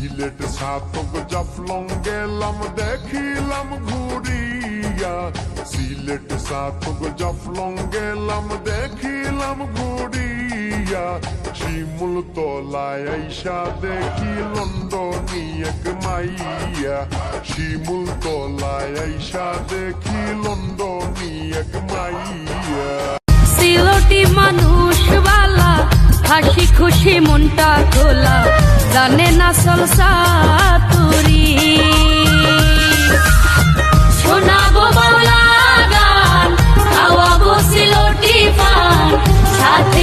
সিলেট সাতক জাফলং গেলাম দেখিলাম ঘুরিয়া, সিলেট সাতক জাফলং গেলাম দেখিলাম ঘুরিয়া, শিমুল তলায় আইসা দেখি লন্ডনী এক মাইয়া, শিমুল তলায় আইসা দেখি লন্ডনী এক মাইয়া। সিলটি মানুষ বালা, হাসি খুশি মনটা খোলা, জানে না সলসা তুরি। শোনাবো বাংলা গান, খাওয়াবো সিলটি পান, সাথে